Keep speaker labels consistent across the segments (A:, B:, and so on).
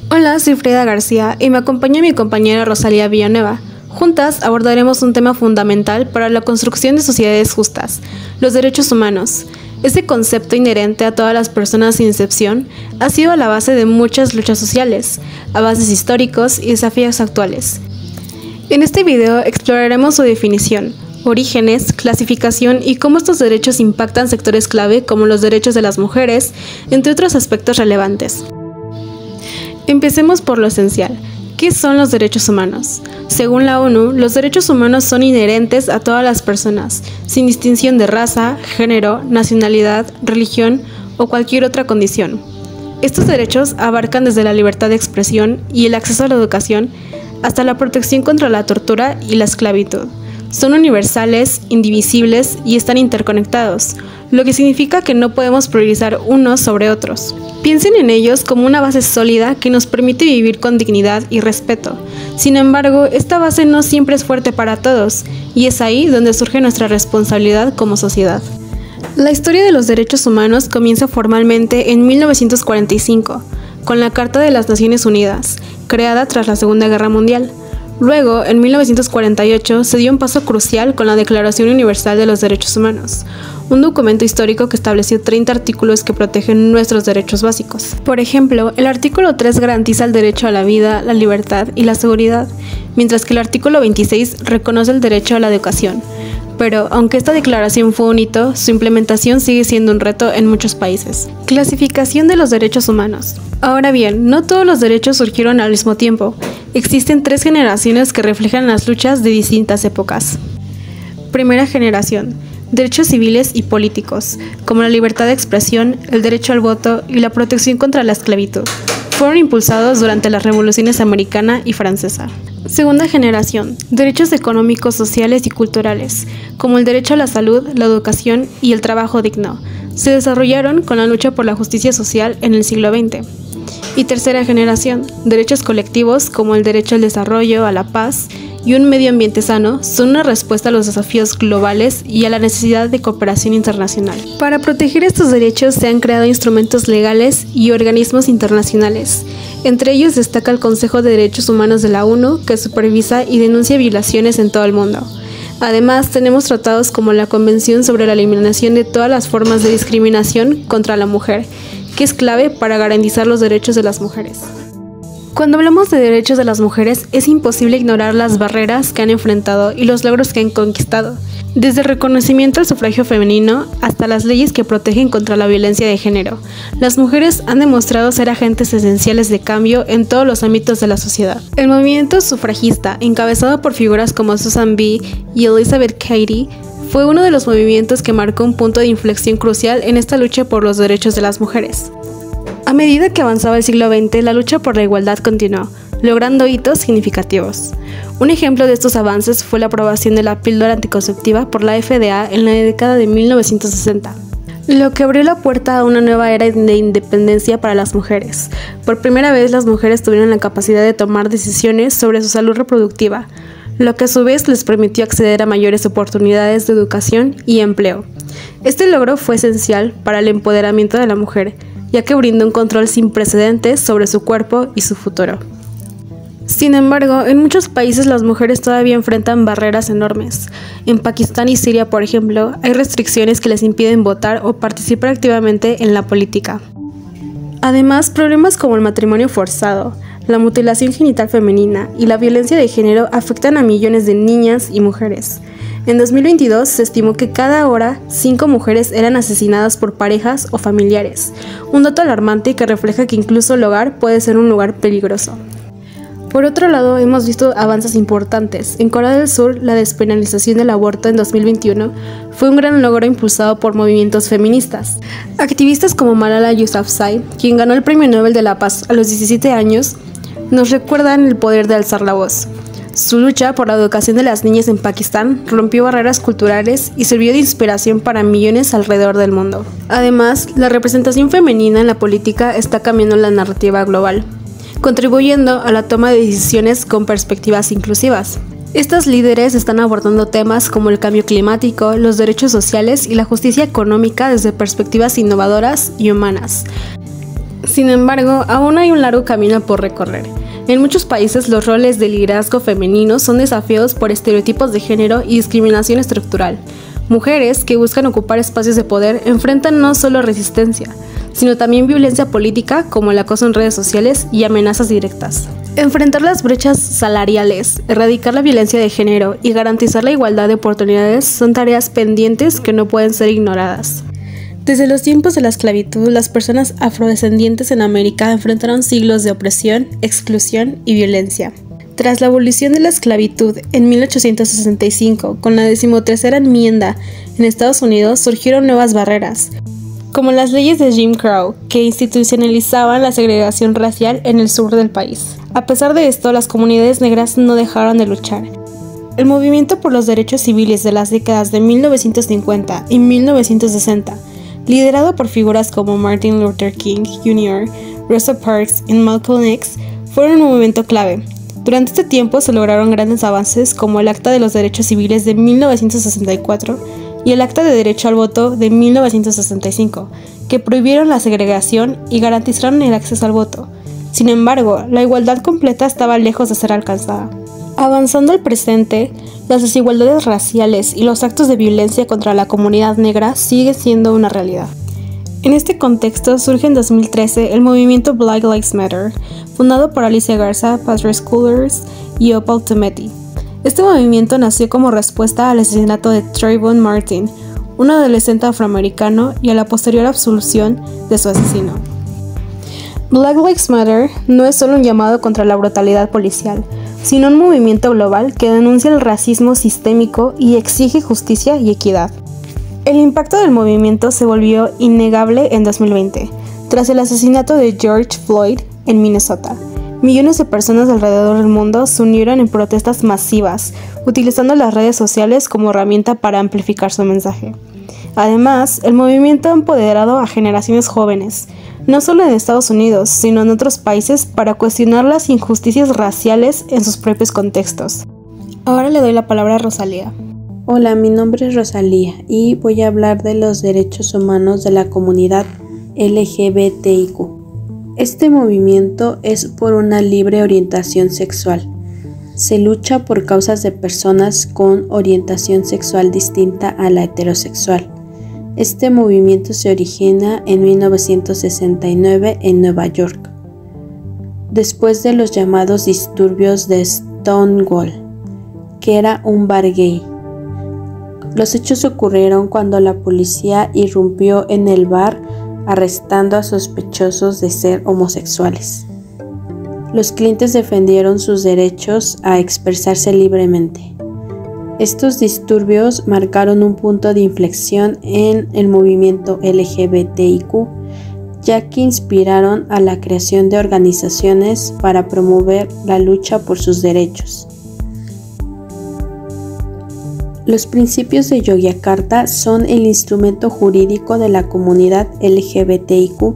A: Hola, soy Frida García y me acompaña mi compañera Rosalía Villanueva. Juntas abordaremos un tema fundamental para la construcción de sociedades justas, los derechos humanos. Este concepto inherente a todas las personas sin excepción ha sido a la base de muchas luchas sociales, avances históricos y desafíos actuales. En este video exploraremos su definición, orígenes, clasificación y cómo estos derechos impactan sectores clave como los derechos de las mujeres, entre otros aspectos relevantes. Empecemos por lo esencial. ¿Qué son los derechos humanos? Según la ONU, los derechos humanos son inherentes a todas las personas, sin distinción de raza, género, nacionalidad, religión o cualquier otra condición. Estos derechos abarcan desde la libertad de expresión y el acceso a la educación hasta la protección contra la tortura y la esclavitud. Son universales, indivisibles y están interconectados, lo que significa que no podemos priorizar unos sobre otros. Piensen en ellos como una base sólida que nos permite vivir con dignidad y respeto. Sin embargo, esta base no siempre es fuerte para todos, y es ahí donde surge nuestra responsabilidad como sociedad. La historia de los derechos humanos comienza formalmente en 1945, con la Carta de las Naciones Unidas, creada tras la Segunda Guerra Mundial. Luego, en 1948, se dio un paso crucial con la Declaración Universal de los Derechos Humanos, un documento histórico que estableció 30 artículos que protegen nuestros derechos básicos. Por ejemplo, el artículo 3 garantiza el derecho a la vida, la libertad y la seguridad, mientras que el artículo 26 reconoce el derecho a la educación. Pero, aunque esta declaración fue un hito, su implementación sigue siendo un reto en muchos países. Clasificación de los derechos humanos. Ahora bien, no todos los derechos surgieron al mismo tiempo. Existen 3 generaciones que reflejan las luchas de distintas épocas. Primera generación. Derechos civiles y políticos, como la libertad de expresión, el derecho al voto y la protección contra la esclavitud. Fueron impulsados durante las revoluciones americana y francesa. Segunda generación. Derechos económicos, sociales y culturales, como el derecho a la salud, la educación y el trabajo digno. Se desarrollaron con la lucha por la justicia social en el siglo XX. Y tercera generación. Derechos colectivos, como el derecho al desarrollo, a la paz y un medio ambiente sano, son una respuesta a los desafíos globales y a la necesidad de cooperación internacional. Para proteger estos derechos se han creado instrumentos legales y organismos internacionales. Entre ellos destaca el Consejo de Derechos Humanos de la ONU, que supervisa y denuncia violaciones en todo el mundo. Además, tenemos tratados como la Convención sobre la Eliminación de todas las formas de discriminación contra la mujer, que es clave para garantizar los derechos de las mujeres. Cuando hablamos de derechos de las mujeres, es imposible ignorar las barreras que han enfrentado y los logros que han conquistado, desde el reconocimiento al sufragio femenino hasta las leyes que protegen contra la violencia de género. Las mujeres han demostrado ser agentes esenciales de cambio en todos los ámbitos de la sociedad. El movimiento sufragista, encabezado por figuras como Susan B. y Elizabeth Cady, fue uno de los movimientos que marcó un punto de inflexión crucial en esta lucha por los derechos de las mujeres. A medida que avanzaba el siglo XX, la lucha por la igualdad continuó, logrando hitos significativos. Un ejemplo de estos avances fue la aprobación de la píldora anticonceptiva por la FDA en la década de 1960, lo que abrió la puerta a una nueva era de independencia para las mujeres. Por primera vez, las mujeres tuvieron la capacidad de tomar decisiones sobre su salud reproductiva, lo que a su vez les permitió acceder a mayores oportunidades de educación y empleo. Este logro fue esencial para el empoderamiento de la mujer, ya que brinda un control sin precedentes sobre su cuerpo y su futuro. Sin embargo, en muchos países las mujeres todavía enfrentan barreras enormes. En Pakistán y Siria, por ejemplo, hay restricciones que les impiden votar o participar activamente en la política. Además, problemas como el matrimonio forzado, la mutilación genital femenina y la violencia de género afectan a millones de niñas y mujeres. En 2022 se estimó que cada hora 5 mujeres eran asesinadas por parejas o familiares, un dato alarmante que refleja que incluso el hogar puede ser un lugar peligroso. Por otro lado, hemos visto avances importantes. En Corea del Sur, la despenalización del aborto en 2021 fue un gran logro impulsado por movimientos feministas. Activistas como Malala Yousafzai, quien ganó el Premio Nobel de la Paz a los 17 años, nos recuerdan el poder de alzar la voz. Su lucha por la educación de las niñas en Pakistán rompió barreras culturales y sirvió de inspiración para millones alrededor del mundo. Además, la representación femenina en la política está cambiando la narrativa global, contribuyendo a la toma de decisiones con perspectivas inclusivas. Estas líderes están abordando temas como el cambio climático, los derechos sociales y la justicia económica desde perspectivas innovadoras y humanas. Sin embargo, aún hay un largo camino por recorrer. En muchos países los roles de liderazgo femenino son desafiados por estereotipos de género y discriminación estructural. Mujeres que buscan ocupar espacios de poder enfrentan no solo resistencia, sino también violencia política como el acoso en redes sociales y amenazas directas. Enfrentar las brechas salariales, erradicar la violencia de género y garantizar la igualdad de oportunidades son tareas pendientes que no pueden ser ignoradas. Desde los tiempos de la esclavitud, las personas afrodescendientes en América enfrentaron siglos de opresión, exclusión y violencia. Tras la abolición de la esclavitud en 1865, con la 13ª enmienda en Estados Unidos, surgieron nuevas barreras, como las leyes de Jim Crow, que institucionalizaban la segregación racial en el sur del país. A pesar de esto, las comunidades negras no dejaron de luchar. El movimiento por los derechos civiles de las décadas de 1950 y 1960, liderado por figuras como Martin Luther King Jr., Rosa Parks y Malcolm X, fueron un movimiento clave. Durante este tiempo se lograron grandes avances como el Acta de los Derechos Civiles de 1964 y el Acta de Derecho al Voto de 1965, que prohibieron la segregación y garantizaron el acceso al voto. Sin embargo, la igualdad completa estaba lejos de ser alcanzada. Avanzando al presente, las desigualdades raciales y los actos de violencia contra la comunidad negra siguen siendo una realidad. En este contexto surge en 2013 el movimiento Black Lives Matter, fundado por Alicia Garza, Patrice Cullors y Opal Tometi. Este movimiento nació como respuesta al asesinato de Trayvon Martin, un adolescente afroamericano, y a la posterior absolución de su asesino. Black Lives Matter no es solo un llamado contra la brutalidad policial, sino un movimiento global que denuncia el racismo sistémico y exige justicia y equidad. El impacto del movimiento se volvió innegable en 2020, tras el asesinato de George Floyd en Minnesota. Millones de personas alrededor del mundo se unieron en protestas masivas, utilizando las redes sociales como herramienta para amplificar su mensaje. Además, el movimiento ha empoderado a generaciones jóvenes, no solo en Estados Unidos, sino en otros países, para cuestionar las injusticias raciales en sus propios contextos. Ahora le doy la palabra a Rosalía.
B: Hola, mi nombre es Rosalía y voy a hablar de los derechos humanos de la comunidad LGBTIQ. Este movimiento es por una libre orientación sexual. Se lucha por causas de personas con orientación sexual distinta a la heterosexual. Este movimiento se origina en 1969 en Nueva York, después de los llamados disturbios de Stonewall, que era un bar gay. Los hechos ocurrieron cuando la policía irrumpió en el bar arrestando a sospechosos de ser homosexuales. Los clientes defendieron sus derechos a expresarse libremente. Estos disturbios marcaron un punto de inflexión en el movimiento LGBTIQ, ya que inspiraron a la creación de organizaciones para promover la lucha por sus derechos. Los principios de Yogyakarta son el instrumento jurídico de la comunidad LGBTIQ.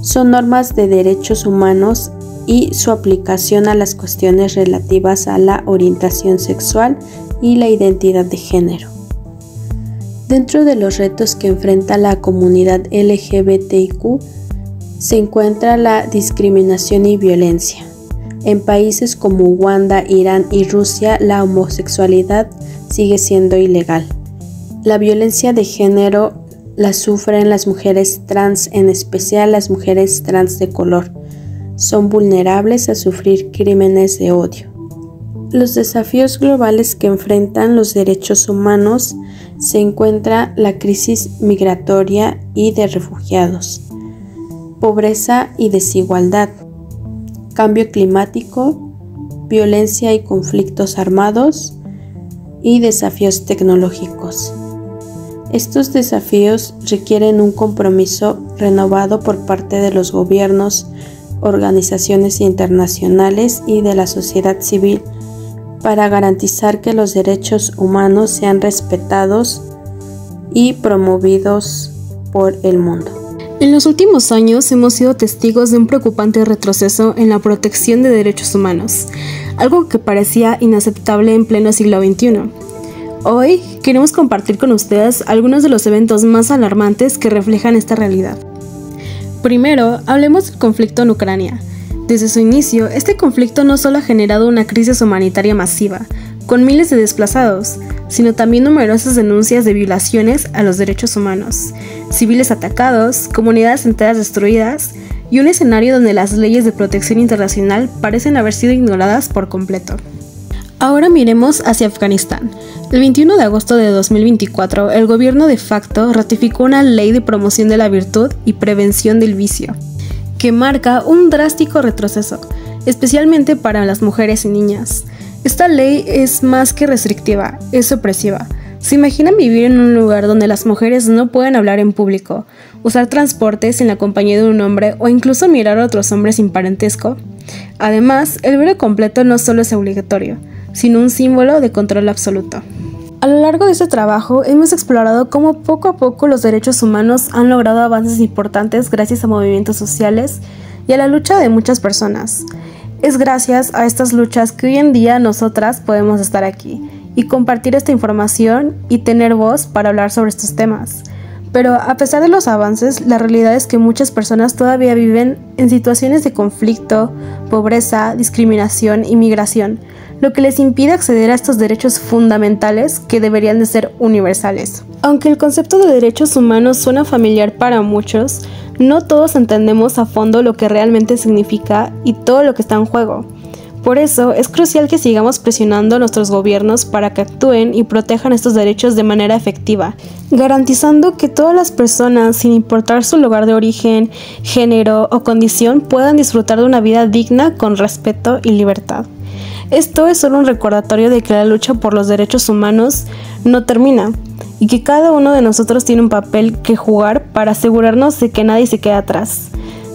B: Son normas de derechos humanos y su aplicación a las cuestiones relativas a la orientación sexual y la identidad de género. Dentro de los retos que enfrenta la comunidad LGBTIQ se encuentra la discriminación y violencia. En países como Uganda, Irán y Rusia, la homosexualidad sigue siendo ilegal. La violencia de género la sufren las mujeres trans, en especial las mujeres trans de color. Son vulnerables a sufrir crímenes de odio. Los desafíos globales que enfrentan los derechos humanos se encuentra la crisis migratoria y de refugiados, pobreza y desigualdad, cambio climático, violencia y conflictos armados y desafíos tecnológicos. Estos desafíos requieren un compromiso renovado por parte de los gobiernos, organizaciones internacionales y de la sociedad civil para garantizar que los derechos humanos sean respetados y promovidos por el mundo.
A: En los últimos años hemos sido testigos de un preocupante retroceso en la protección de derechos humanos, algo que parecía inaceptable en pleno siglo XXI. Hoy queremos compartir con ustedes algunos de los eventos más alarmantes que reflejan esta realidad. Primero, hablemos del conflicto en Ucrania. Desde su inicio, este conflicto no solo ha generado una crisis humanitaria masiva, con miles de desplazados, sino también numerosas denuncias de violaciones a los derechos humanos, civiles atacados, comunidades enteras destruidas y un escenario donde las leyes de protección internacional parecen haber sido ignoradas por completo. Ahora miremos hacia Afganistán. El 21 de agosto de 2024, el gobierno de facto ratificó una ley de promoción de la virtud y prevención del vicio, que marca un drástico retroceso, especialmente para las mujeres y niñas. Esta ley es más que restrictiva, es opresiva. ¿Se imaginan vivir en un lugar donde las mujeres no pueden hablar en público, usar transportes en la compañía de un hombre o incluso mirar a otros hombres sin parentesco? Además, el velo completo no solo es obligatorio, sino un símbolo de control absoluto. A lo largo de este trabajo hemos explorado cómo poco a poco los derechos humanos han logrado avances importantes gracias a movimientos sociales y a la lucha de muchas personas. Es gracias a estas luchas que hoy en día nosotras podemos estar aquí y compartir esta información y tener voz para hablar sobre estos temas. Pero a pesar de los avances, la realidad es que muchas personas todavía viven en situaciones de conflicto, pobreza, discriminación y migración, lo que les impide acceder a estos derechos fundamentales que deberían de ser universales. Aunque el concepto de derechos humanos suena familiar para muchos, no todos entendemos a fondo lo que realmente significa y todo lo que está en juego. Por eso, es crucial que sigamos presionando a nuestros gobiernos para que actúen y protejan estos derechos de manera efectiva, garantizando que todas las personas, sin importar su lugar de origen, género o condición, puedan disfrutar de una vida digna con respeto y libertad. Esto es solo un recordatorio de que la lucha por los derechos humanos no termina y que cada uno de nosotros tiene un papel que jugar para asegurarnos de que nadie se quede atrás.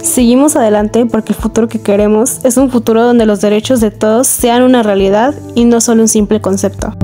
A: Seguimos adelante porque el futuro que queremos es un futuro donde los derechos de todos sean una realidad y no solo un simple concepto.